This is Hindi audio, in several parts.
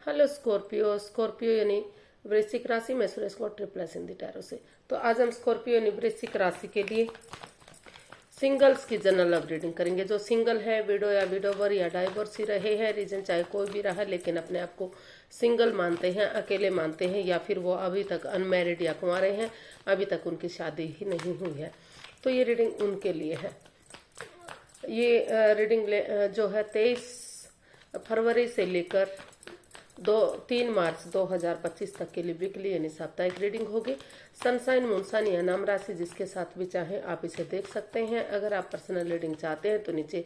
Hello Scorpio. स्कॉर्पियो यानी वृश्चिक राशि में सुरेश को ट्रिपल इन दी टैरो से। तो आज हम स्कॉर्पियो यानी वृश्चिक राशि के लिए सिंगल्स की जनरल लव रीडिंग करेंगे। जो सिंगल है, विडो या विडोवर या डाइवोर्स ही रहे हैं, रीजन चाहे कोई भी रहा, लेकिन अपने आप को सिंगल मानते हैं, अकेले मानते हैं, या फिर वो अभी तक अनमैरिड या कुंवारे हैं, अभी तक उनकी शादी ही नहीं हुई है, तो ये रीडिंग उनके लिए है। ये रीडिंग जो है 23 फरवरी से लेकर 3 मार्च 2025 तक के लिए वीकली यानी साप्ताहिक रीडिंग होगी। सनसाइन मूनसाइन या नाम राशि जिसके साथ भी चाहें आप इसे देख सकते हैं। अगर आप पर्सनल रीडिंग चाहते हैं तो नीचे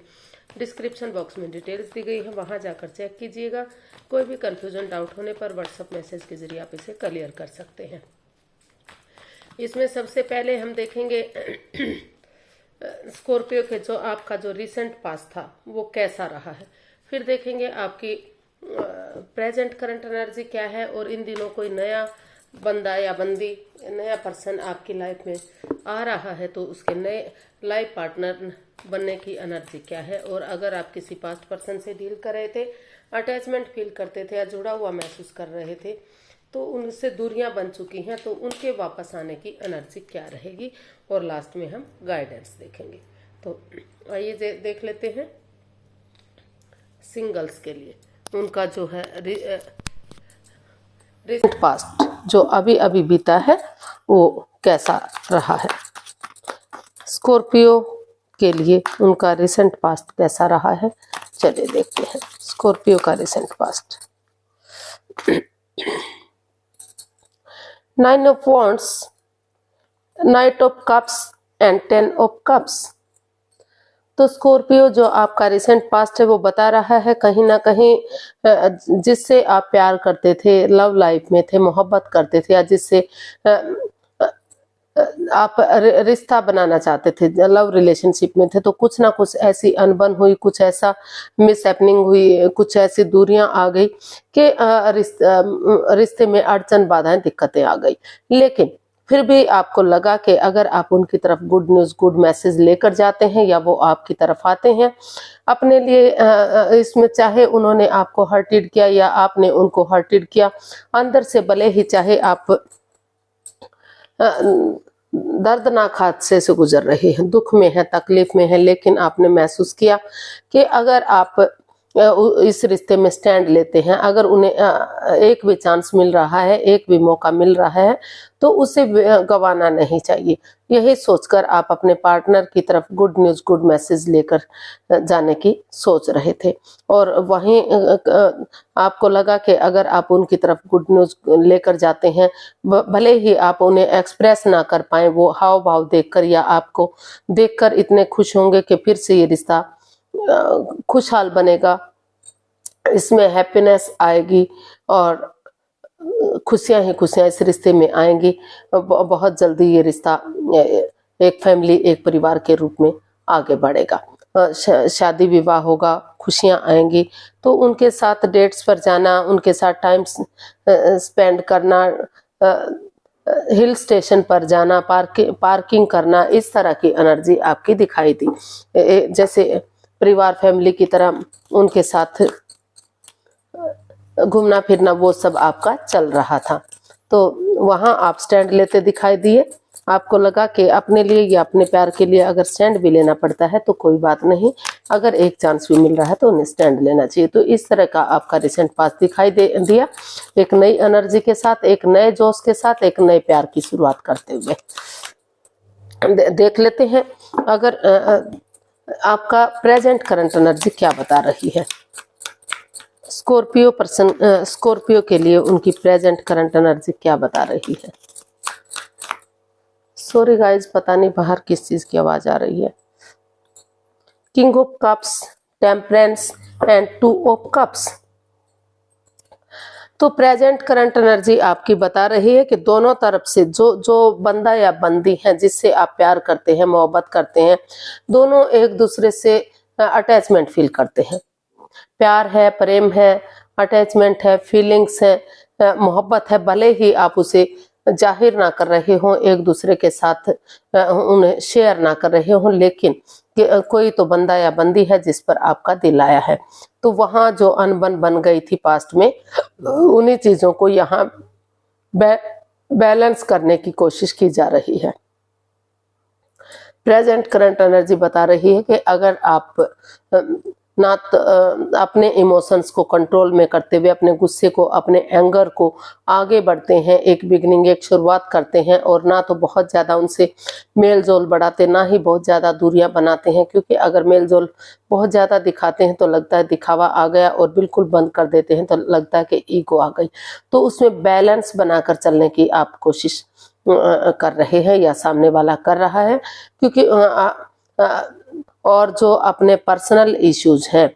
डिस्क्रिप्शन बॉक्स में डिटेल्स दी गई है, वहां जाकर चेक कीजिएगा। कोई भी कंफ्यूजन डाउट होने पर व्हाट्सएप मैसेज के जरिए आप इसे क्लियर कर सकते हैं। इसमें सबसे पहले हम देखेंगे स्कॉर्पियो के जो आपका जो रिसेंट पास था वो कैसा रहा है। फिर देखेंगे आपकी प्रेजेंट करंट एनर्जी क्या है, और इन दिनों कोई नया बंदा या बंदी, नया पर्सन आपकी लाइफ में आ रहा है तो उसके नए लाइफ पार्टनर बनने की एनर्जी क्या है। और अगर आप किसी पास्ट पर्सन से डील कर रहे थे, अटैचमेंट फील करते थे या जुड़ा हुआ महसूस कर रहे थे, तो उनसे दूरियां बन चुकी हैं, तो उनके वापस आने की एनर्जी क्या रहेगी। और लास्ट में हम गाइडेंस देखेंगे। तो आइए देख लेते हैं सिंगल्स के लिए उनका जो है रिसेंट पास्ट जो अभी अभी बीता है वो कैसा रहा है। स्कॉर्पियो के लिए उनका रिसेंट पास्ट कैसा रहा है, चलिए देखते हैं स्कॉर्पियो का recent past. 9 of wands, night of cups and 10 of cups. तो स्कॉर्पियो जो आपका रिसेंट पास्ट है वो बता रहा है कहीं ना कहीं जिससे आप प्यार करते थे, लव लाइफ में थे, मोहब्बत करते थे, या जिससे आप रिश्ता बनाना चाहते थे, लव रिलेशनशिप में थे, तो कुछ ना कुछ ऐसी अनबन हुई, कुछ ऐसा मिसहैपनिंग हुई, कुछ ऐसी दूरियां आ गई कि रिश्ते में अड़चन, बाधाएं, दिक्कतें आ गई। लेकिन फिर भी आपको लगा कि अगर आप उनकी तरफ गुड न्यूज, गुड मैसेज लेकर जाते हैं, या वो आपकी तरफ आते हैं अपने लिए, इसमें चाहे उन्होंने आपको हर्टेड किया या आपने उनको हर्टेड किया, अंदर से भले ही चाहे आप दर्दनाक हादसे से गुजर रहे हैं, दुख में है, तकलीफ में है, लेकिन आपने महसूस किया कि अगर आप इस रिश्ते में स्टैंड लेते हैं, अगर उन्हें एक भी चांस मिल रहा है, एक भी मौका मिल रहा है, तो उसे गंवाना नहीं चाहिए। यही सोचकर आप अपने पार्टनर की तरफ गुड न्यूज, गुड मैसेज लेकर जाने की सोच रहे थे। और वहीं आपको लगा कि अगर आप उनकी तरफ गुड न्यूज लेकर जाते हैं, भले ही आप उन्हें एक्सप्रेस ना कर पाए, वो हाव भाव देखकर या आपको देखकर इतने खुश होंगे कि फिर से ये रिश्ता खुशहाल बनेगा, इसमें हैप्पीनेस आएगी और खुशियां ही खुशियां इस रिश्ते में आएंगी। बहुत जल्दी ये रिश्ता एक फैमिली, एक परिवार के रूप में आगे बढ़ेगा। शादी विवाह होगा, खुशियां आएंगी, तो उनके साथ डेट्स पर जाना, उनके साथ टाइम स्पेंड करना, हिल स्टेशन पर जाना, पार्किंग करना, इस तरह की एनर्जी आपकी दिखाई दी। जैसे परिवार, फैमिली की तरह उनके साथ घूमना फिरना, वो सब आपका चल रहा था। तो वहां आप स्टैंड लेते दिखाई दिए। आपको लगा कि अपने लिए या अपने प्यार के लिए अगर स्टैंड भी लेना पड़ता है तो कोई बात नहीं, अगर एक चांस भी मिल रहा है तो उन्हें स्टैंड लेना चाहिए। तो इस तरह का आपका रिसेंट पास दिखाई दिया, एक नई एनर्जी के साथ, एक नए जोश के साथ, एक नए प्यार की शुरुआत करते हुए। देख लेते हैं अगर आपका प्रेजेंट करंट एनर्जी क्या बता रही है। स्कॉर्पियो के लिए उनकी प्रेजेंट करंट एनर्जी क्या बता रही है। सॉरी गाइज, पता नहीं बाहर किस चीज की आवाज आ रही है। King of cups, temperance and 2 of cups. तो प्रेजेंट करंट एनर्जी आपकी बता रही है कि दोनों तरफ से जो बंदा या बंदी है जिससे आप प्यार करते हैं, मोहब्बत करते हैं, दोनों एक दूसरे से अटैचमेंट फील करते हैं। प्यार है, प्रेम है, अटैचमेंट है, फीलिंग्स है, मोहब्बत है, भले ही आप उसे जाहिर ना कर रहे हों, एक दूसरे के साथ उन्हें शेयर ना कर रहे हों, लेकिन कोई तो बंदा या बंदी है जिस पर आपका दिल आया है। तो वहाँ जो अनबन बन गई थी पास्ट में, उन्हीं चीज़ों को यहाँ बैलेंस करने की कोशिश की जा रही है। प्रेजेंट करंट एनर्जी बता रही है कि अगर आप ना तो अपने इमोशंस को कंट्रोल में करते हुए अपने गुस्से को, अपने एंगर को आगे बढ़ते हैं, एक बिगनिंग, एक शुरुआत करते हैं, और ना तो बहुत ज़्यादा उनसे मेल जोल बढ़ाते, ना ही बहुत ज़्यादा दूरियां बनाते हैं, क्योंकि अगर मेल जोल बहुत ज़्यादा दिखाते हैं तो लगता है दिखावा आ गया, और बिल्कुल बंद कर देते हैं तो लगता है कि ईगो आ गई। तो उसमें बैलेंस बनाकर चलने की आप कोशिश कर रहे हैं या सामने वाला कर रहा है, क्योंकि और जो अपने पर्सनल इश्यूज हैं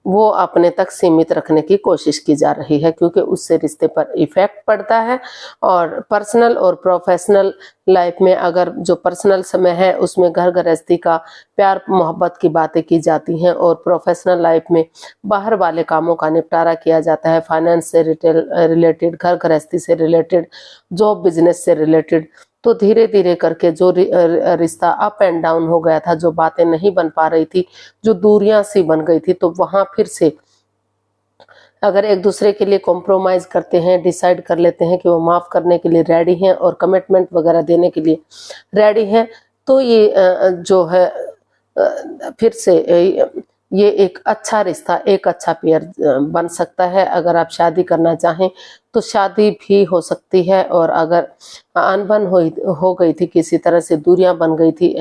वो अपने तक सीमित रखने की कोशिश की जा रही है, क्योंकि उससे रिश्ते पर इफेक्ट पड़ता है। और पर्सनल और प्रोफेशनल लाइफ में अगर जो पर्सनल समय है उसमें घर गृहस्थी का, प्यार मोहब्बत की बातें की जाती हैं, और प्रोफेशनल लाइफ में बाहर वाले कामों का निपटारा किया जाता है, फाइनेंस से रिलेटेड, घर गृहस्थी से रिलेटेड, जॉब बिजनेस से रिलेटेड। तो धीरे धीरे करके जो रिश्ता अप एंड डाउन हो गया था, जो बातें नहीं बन पा रही थी, जो दूरियां सी बन गई थी, तो वहां फिर से अगर एक दूसरे के लिए कॉम्प्रोमाइज करते हैं, डिसाइड कर लेते हैं कि वो माफ करने के लिए रेडी हैं और कमिटमेंट वगैरह देने के लिए रेडी हैं, तो ये जो है फिर से ये एक अच्छा रिश्ता, एक अच्छा पेयर बन सकता है। अगर आप शादी करना चाहें तो शादी भी हो सकती है, और अगर अनबन हो गई थी, किसी तरह से दूरियां बन गई थी,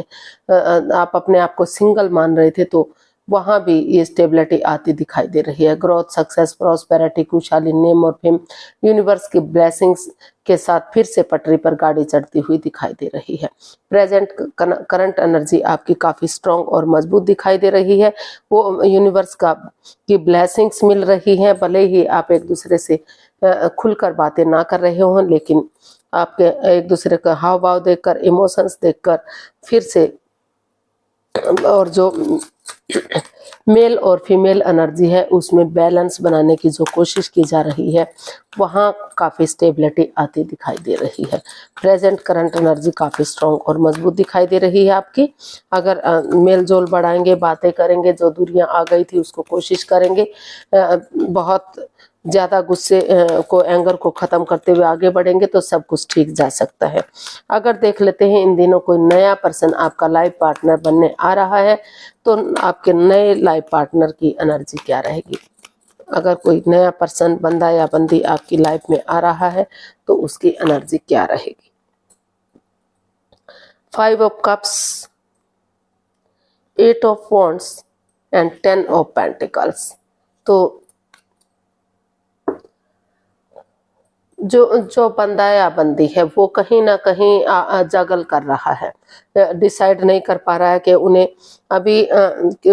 आप अपने आप को सिंगल मान रहे थे, तो वहां भी ये स्टेबिलिटी आती दिखाई दे रही है। ग्रोथ, सक्सेस, प्रॉस्पेरिटी, खुशहाली, नेम और फेम, यूनिवर्स की ब्लेसिंग्स के साथ फिर से पटरी पर गाड़ी चढ़ती हुई दिखाई दे रही है। प्रेजेंट करंट एनर्जी आपकी काफी स्ट्रांग और मजबूत दिखाई दे रही है। वो यूनिवर्स की ब्लेसिंग्स मिल रही हैं, भले ही आप एक दूसरे से खुलकर बातें ना कर रहे हो, लेकिन आपके एक दूसरे का हाव भाव देखकर, इमोशंस देखकर फिर से, और जो मेल और फीमेल एनर्जी है उसमें बैलेंस बनाने की जो कोशिश की जा रही है, वहाँ काफ़ी स्टेबिलिटी आती दिखाई दे रही है। प्रेजेंट करंट एनर्जी काफ़ी स्ट्रॉन्ग और मजबूत दिखाई दे रही है आपकी। अगर मेल जोल बढ़ाएंगे, बातें करेंगे, जो दूरियां आ गई थी उसको कोशिश करेंगे, बहुत ज़्यादा गुस्से को, एंगर को ख़त्म करते हुए आगे बढ़ेंगे तो सब कुछ ठीक जा सकता है। अगर देख लेते हैं इन दिनों कोई नया पर्सन आपका लाइफ पार्टनर बनने आ रहा है, तो आपके नए लाइफ पार्टनर की एनर्जी क्या रहेगी। अगर कोई नया पर्सन, बंदा या बंदी आपकी लाइफ में आ रहा है तो उसकी एनर्जी क्या रहेगी। 5 of cups, 8 of wands and 10 of pentacles. तो जो बंदा या बंदी है वो कहीं ना कहीं जगल कर रहा है, डिसाइड नहीं कर पा रहा है कि उन्हें अभी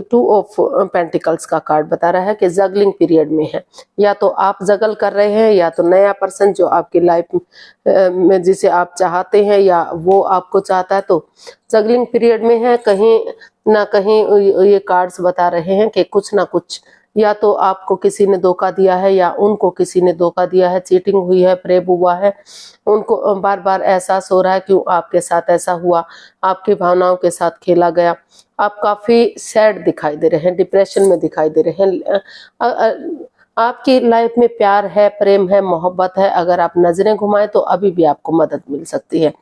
2 ऑफ पेंटिकल्स का कार्ड बता रहा है कि जगलिंग पीरियड में है। या तो आप जगल कर रहे हैं, या तो नया पर्सन जो आपकी लाइफ में जिसे आप चाहते हैं या वो आपको चाहता है, तो जगलिंग पीरियड में है। कहीं ना कहीं ये कार्ड्स बता रहे हैं कि कुछ ना कुछ, या तो आपको किसी ने धोखा दिया है या उनको किसी ने धोखा दिया है, चीटिंग हुई है, प्रेम हुआ है, उनको बार बार एहसास हो रहा है क्यों आपके साथ ऐसा हुआ, आपकी भावनाओं के साथ खेला गया। आप काफी सैड दिखाई दे रहे हैं, डिप्रेशन में दिखाई दे रहे हैं। आपकी लाइफ में प्यार है, प्रेम है, मोहब्बत है। अगर आप नजरें घुमाएं तो अभी भी आपको मदद मिल सकती है,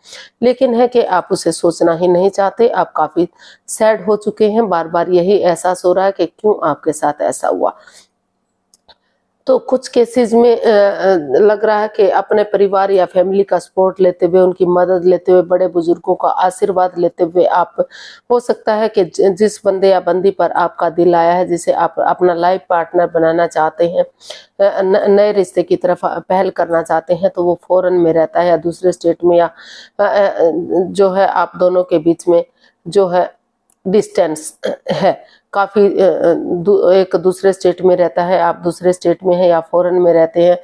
लेकिन है कि आप उसे सोचना ही नहीं चाहते। आप काफी सैड हो चुके हैं, बार बार यही एहसास हो रहा है कि क्यों आपके साथ ऐसा हुआ। तो कुछ केसेस में लग रहा है कि अपने परिवार या फैमिली का सपोर्ट लेते हुए, उनकी मदद लेते हुए, बड़े बुजुर्गों का आशीर्वाद लेते हुए, आप हो सकता है कि जिस बंदे या बंदी पर आपका दिल आया है, जिसे आप अपना लाइफ पार्टनर बनाना चाहते हैं, नए रिश्ते की तरफ पहल करना चाहते हैं, तो वो फॉरेन में रहता है या दूसरे स्टेट में, या जो है आप दोनों के बीच में जो है डिस्टेंस है, काफ़ी एक दूसरे स्टेट में रहता है, आप दूसरे स्टेट में हैं या फॉरेन में रहते हैं,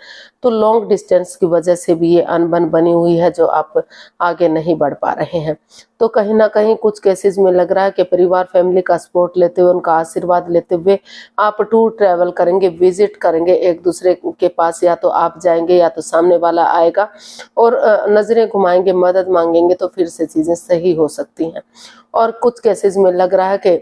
तो लॉन्ग डिस्टेंस की वजह से भी ये अनबन बनी हुई है जो आप आगे नहीं बढ़ पा रहे हैं। तो कहीं ना कहीं कुछ केसेस में लग रहा है कि परिवार फैमिली का सपोर्ट लेते हुए, उनका आशीर्वाद लेते हुए आप टूर ट्रैवल करेंगे, विजिट करेंगे एक दूसरे के पास, या तो आप जाएंगे या तो सामने वाला आएगा और नज़रें घुमाएंगे, मदद मांगेंगे, तो फिर से चीज़ें सही हो सकती हैं। और कुछ केसेस में लग रहा है कि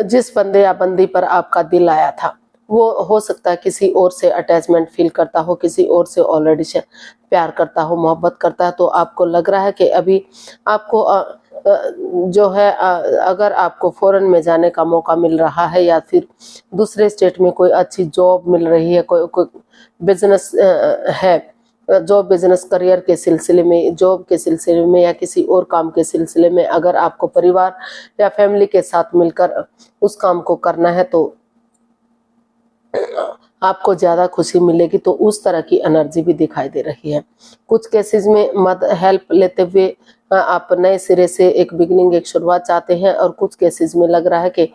जिस बंदे या बंदी पर आपका दिल आया था वो हो सकता है किसी और से अटैचमेंट फील करता हो, किसी और से ऑलरेडी प्यार करता हो, मोहब्बत करता है। तो आपको लग रहा है कि अभी आपको जो है अगर आपको फॉरेन में जाने का मौका मिल रहा है या फिर दूसरे स्टेट में कोई अच्छी जॉब मिल रही है, कोई बिजनेस है, जॉब बिजनेस करियर के सिलसिले में, जॉब के सिलसिले में या किसी और काम के सिलसिले में अगर आपको परिवार या फैमिली के साथ मिलकर उस काम को करना है तो आपको ज़्यादा खुशी मिलेगी। तो उस तरह की एनर्जी भी दिखाई दे रही है। कुछ केसेस में हेल्प लेते हुए आप नए सिरे से एक बिगिनिंग, एक शुरुआत चाहते हैं, और कुछ केसेस में लग रहा है कि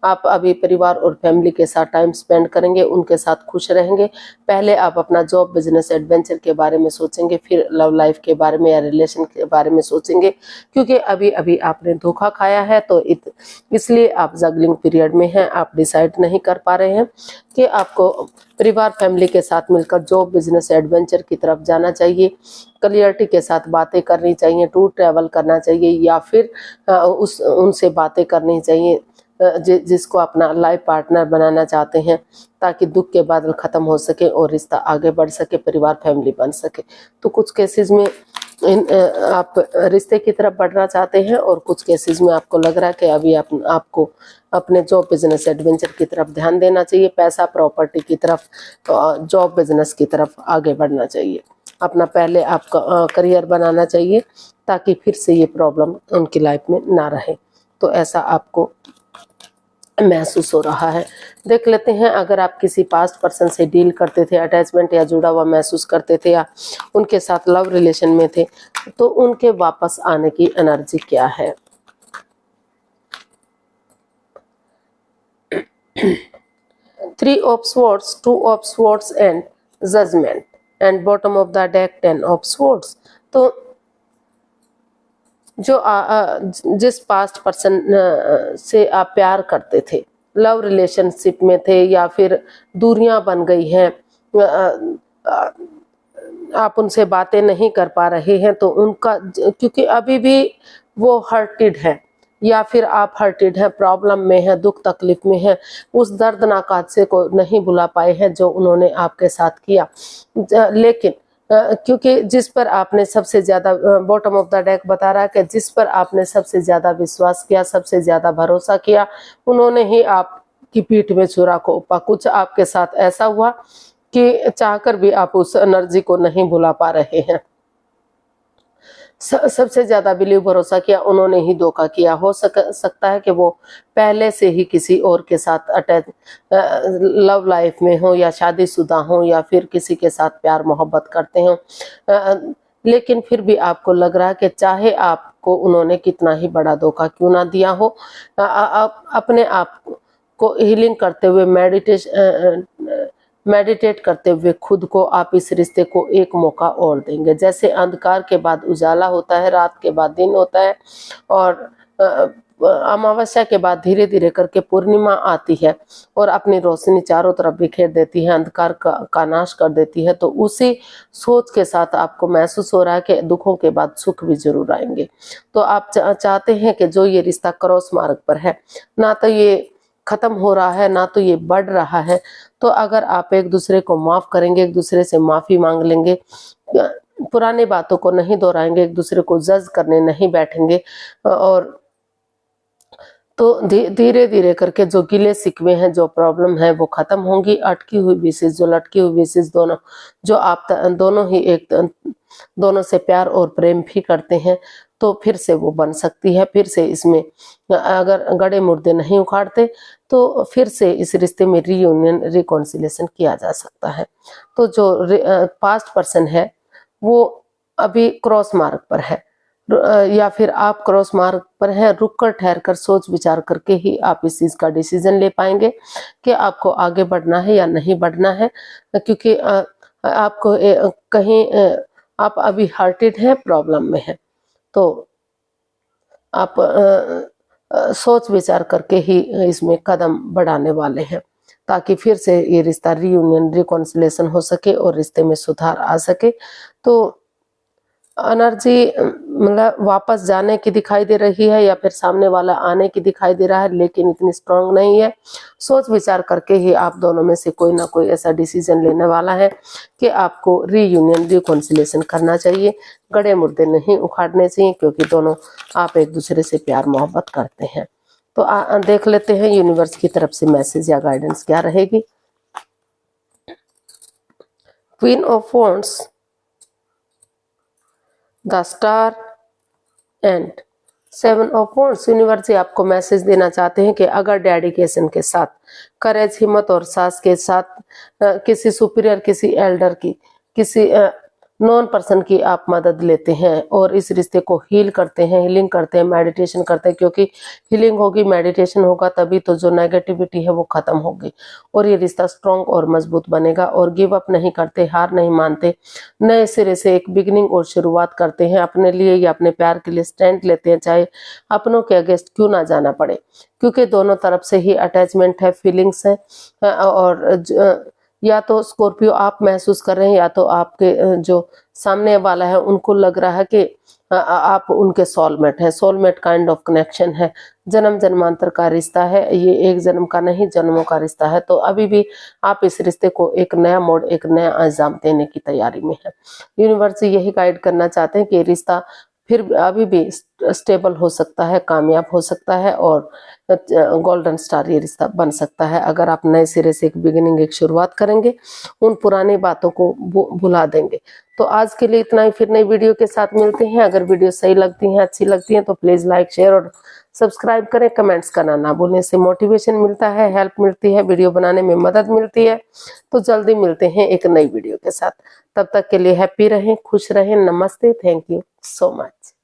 आप अभी परिवार और फैमिली के साथ टाइम स्पेंड करेंगे, उनके साथ खुश रहेंगे। पहले आप अपना जॉब, बिजनेस, एडवेंचर के बारे में सोचेंगे, फिर लव लाइफ के बारे में या रिलेशन के बारे में सोचेंगे, क्योंकि अभी अभी आपने धोखा खाया है। तो इसलिए आप जगलिंग पीरियड में हैं, आप डिसाइड नहीं कर पा रहे हैं कि आपको परिवार फैमिली के साथ मिलकर जॉब, बिजनेस, एडवेंचर की तरफ जाना चाहिए, क्लियरिटी के साथ बातें करनी चाहिए, टूर ट्रैवल करना चाहिए, या फिर उनसे बातें करनी चाहिए जिसको अपना लाइफ पार्टनर बनाना चाहते हैं, ताकि दुख के बादल खत्म हो सके और रिश्ता आगे बढ़ सके, परिवार फैमिली बन सके। तो कुछ केसेस में आप रिश्ते की तरफ बढ़ना चाहते हैं और कुछ केसेस में आपको लग रहा है कि अभी आपको अपने जॉब, बिजनेस, एडवेंचर की तरफ ध्यान देना चाहिए, पैसा, प्रॉपर्टी की तरफ, जॉब, बिजनेस की तरफ आगे बढ़ना चाहिए, अपना पहले आपका करियर बनाना चाहिए ताकि फिर से ये प्रॉब्लम उनकी लाइफ में ना रहे। तो ऐसा आपको महसूस हो रहा है। देख लेते हैं, अगर आप किसी पास्ट पर्सन से डील करते थे, अटैचमेंट या जुड़ा हुआ महसूस करते थे या उनके साथ लव रिलेशन में थे, तो उनके वापस आने की एनर्जी क्या है। Three of swords, two of swords and judgement, and bottom of the deck ten of swords. तो जो जिस पास्ट पर्सन से आप प्यार करते थे, लव रिलेशनशिप में थे या फिर दूरियां बन गई हैं, आप उनसे बातें नहीं कर पा रहे हैं, तो उनका, क्योंकि अभी भी वो हर्टेड है या फिर आप हर्टेड हैं, प्रॉब्लम में हैं, दुख तकलीफ में हैं, उस दर्दनाक हादसे को नहीं भुला पाए हैं जो उन्होंने आपके साथ किया। लेकिन क्योंकि जिस पर आपने सबसे ज्यादा, बॉटम ऑफ द डेक बता रहा है कि जिस पर आपने सबसे ज्यादा विश्वास किया, सबसे ज्यादा भरोसा किया, उन्होंने ही आपकी पीठ में छुरा घोंपा। कुछ आपके साथ ऐसा हुआ कि चाहकर भी आप उस एनर्जी को नहीं भुला पा रहे हैं। सबसे ज्यादा बिलीव, भरोसा किया, उन्होंने ही धोखा किया। हो सकता है कि वो पहले से ही किसी और के साथ अटैच, लव लाइफ में हो या शादीशुदा हो या फिर किसी के साथ प्यार मोहब्बत करते हो, लेकिन फिर भी आपको लग रहा है कि चाहे आपको उन्होंने कितना ही बड़ा धोखा क्यों ना दिया हो, आप अपने आप को हीलिंग करते हुए, मेडिटेट करते हुए खुद को आप इस रिश्ते को एक मौका और देंगे। जैसे अंधकार के बाद उजाला होता है, रात के बाद दिन होता है, और अमावस्या के बाद धीरे धीरे करके पूर्णिमा आती है और अपनी रोशनी चारों तरफ बिखेर देती है, अंधकार का नाश कर देती है। तो उसी सोच के साथ आपको महसूस हो रहा है कि दुखों के बाद सुख भी जरूर आएंगे। तो आप चाहते हैं कि जो ये रिश्ता क्रॉस मार्ग पर है, ना तो ये खत्म हो रहा है ना तो ये बढ़ रहा है, तो अगर आप एक दूसरे को माफ करेंगे, एक दूसरे से माफी मांग लेंगे, पुरानी बातों को नहीं दोहराएंगे, एक दूसरे को जज करने नहीं बैठेंगे, और तो धीरे धीरे करके जो गिले सिकवे हैं, जो प्रॉब्लम है वो खत्म होंगी। अटकी हुई विशेष, जो लटकी हुई विशेष, दोनों जो आप दोनों ही दोनों से प्यार और प्रेम भी करते हैं, तो फिर से वो बन सकती है। फिर से इसमें अगर गड़े मुर्दे नहीं उखाड़ते तो फिर से इस रिश्ते में रीयूनियन, रिकॉन्सिलेशन किया जा सकता है। तो जो पास्ट पर्सन है वो अभी क्रॉस मार्ग पर है, या फिर आप क्रॉस मार्ग पर हैं, रुक कर ठहर कर सोच विचार करके ही आप इस चीज का डिसीजन ले पाएंगे कि आपको आगे बढ़ना है या नहीं बढ़ना है। क्योंकि आपको कहीं आप अभी हार्टेड हैं, प्रॉब्लम में है, तो आप सोच विचार करके ही इसमें कदम बढ़ाने वाले हैं, ताकि फिर से ये रिश्ता रीयूनियन रिकॉन्सिलेशन हो सके और रिश्ते में सुधार आ सके। तो एनर्जी मतलब वापस जाने की दिखाई दे रही है या फिर सामने वाला आने की दिखाई दे रहा है, लेकिन इतनी स्ट्रांग नहीं है। सोच विचार करके ही आप दोनों में से कोई ना कोई ऐसा डिसीजन लेने वाला है कि आपको रीयूनियन रिकॉन्सिलेशन करना चाहिए, गड़े मुर्दे नहीं उखाड़ने चाहिए, क्योंकि दोनों आप एक दूसरे से प्यार मोहब्बत करते हैं। तो देख लेते हैं यूनिवर्स की तरफ से मैसेज या गाइडेंस क्या रहेगी। Queen of wands, the star and 7 of wands. Universe जी आपको मैसेज देना चाहते हैं कि अगर डेडिकेशन के साथ, करेज, हिम्मत और साहस के साथ किसी सुपीरियर, किसी एल्डर की, किसी नॉन पर्सन की आप मदद लेते हैं और इस रिश्ते को हील करते हैं, हीलिंग करते हैं, मेडिटेशन करते हैं, क्योंकि हीलिंग होगी, मेडिटेशन होगा, तभी तो जो नेगेटिविटी है वो खत्म होगी और ये रिश्ता स्ट्रॉन्ग और मजबूत बनेगा। और गिव अप नहीं करते, हार नहीं मानते, नए सिरे से एक बिगिनिंग और शुरुआत करते हैं, अपने लिए या अपने प्यार के लिए स्टैंड लेते हैं, चाहे अपनों के अगेंस्ट क्यों ना जाना पड़े, क्योंकि दोनों तरफ से ही अटैचमेंट है, फीलिंग्स है। और या तो स्कॉर्पियो आप महसूस कर रहे हैं या तो आपके जो सामने वाला है उनको लग रहा है कि आप उनके सोलमेट है, सोलमेट काइंड ऑफ कनेक्शन है, जन्म जन्मांतर का रिश्ता है, ये एक जन्म का नहीं जन्मों का रिश्ता है। तो अभी भी आप इस रिश्ते को एक नया मोड़, एक नया अंजाम देने की तैयारी में है। यूनिवर्स यही गाइड करना चाहते हैं कि रिश्ता फिर अभी भी स्टेबल हो सकता है, कामयाब हो सकता है और गोल्डन स्टार ये रिश्ता बन सकता है, अगर आप नए सिरे से एक बिगिनिंग, एक शुरुआत करेंगे, उन पुरानी बातों को भुला देंगे। तो आज के लिए इतना ही, फिर नई वीडियो के साथ मिलते हैं। अगर वीडियो सही लगती है, अच्छी लगती है तो प्लीज लाइक, शेयर और सब्सक्राइब करें, कमेंट्स करना ना भूलें। से मोटिवेशन मिलता है, हेल्प मिलती है, वीडियो बनाने में मदद मिलती है। तो जल्दी मिलते हैं एक नई वीडियो के साथ, तब तक के लिए हैप्पी रहें, खुश रहें। नमस्ते, थैंक यू सो मच।